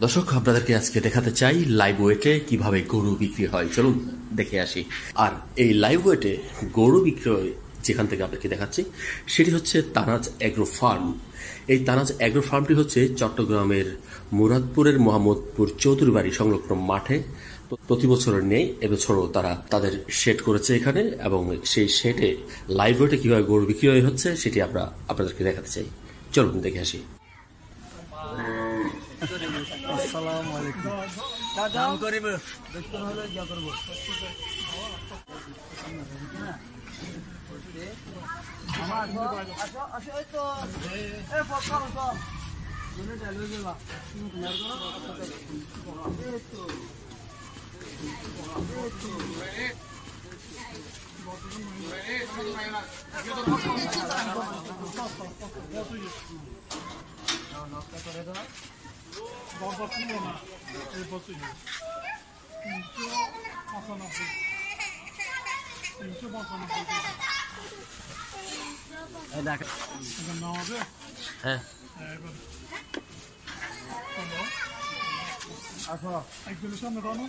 দর্শক, আপনাদেরকে আজকে দেখাতে চাই লাইভ ওয়েটে কিভাবে গরু বিক্রি হয়। চলুন দেখে আসি। আর এই লাইভ ওয়েটে গরু বিক্রয় যেখান থেকে আপনাকে দেখাচ্ছি সেটি হচ্ছে তানাজ অ্যাগ্রো ফার্ম। এই তানাজ অ্যাগ্রো ফার্মটি হচ্ছে চট্টগ্রামের মুরাদপুরের মোহাম্মদপুর চৌধুরী বাড়ি সংলগ্ন মাঠে। প্রতি বছরের নেই, এবছরও তারা তাদের শেড করেছে এখানে, এবং সেই শেডে লাইভ ওয়েটে কিভাবে গরু বিক্রয় হচ্ছে সেটি আমরা আপনাদেরকে দেখাতে চাই। চলুন দেখে আসি। আসসালামু আলাইকুম। দাম করিব দেখতে হলে যা করব। আমার আচ্ছা আচ্ছা এই তো এই পকাল তো তুমি চালু দিবা তোমার কোন এই তো একজনের সামনে দাও না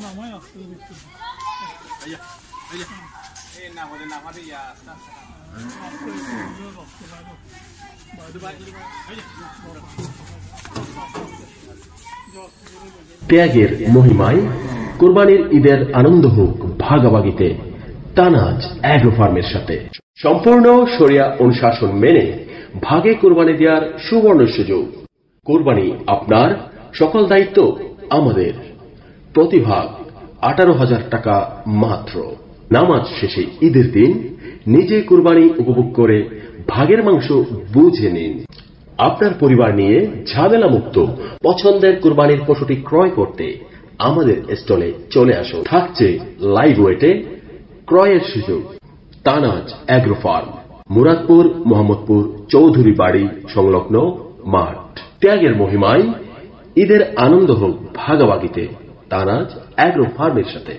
নামায় আসতে দেখতে ত্যাগের মহিমায় কোরবানির ঈদের আনন্দ হোক ভাগাভাগিতে তানাজ অ্যাগ্রো ফার্মের সাথে। সম্পূর্ণ শরিয়া অনুশাসন মেনে ভাগে কোরবানি দেওয়ার সুবর্ণ সুযোগ। কোরবানি আপনার, সকল দায়িত্ব আমাদের। প্রতিভাগ 18,000 টাকা মাত্র। নামাজ শেষে ঈদের দিন নিজে কোরবানি উপভোগ করে ভাগের মাংস বুঝে নিন। আপনার পরিবার নিয়ে ঝামেলা মুক্ত পছন্দের কোরবানির পশুটি ক্রয় করতে আমাদের স্টলে চলে আসুন। থাকছে লাইভ ওয়েটে ক্রয়ের সুযোগ। তানাজ অ্যাগ্রো ফার্ম, মুরাদপুর মোহাম্মদপুর চৌধুরী বাড়ি সংলগ্ন মাঠ। ত্যাগের মহিমায় ঈদের আনন্দ হোক ভাগাভাগিতে তানাজ অ্যাগ্রো ফার্মের সাথে।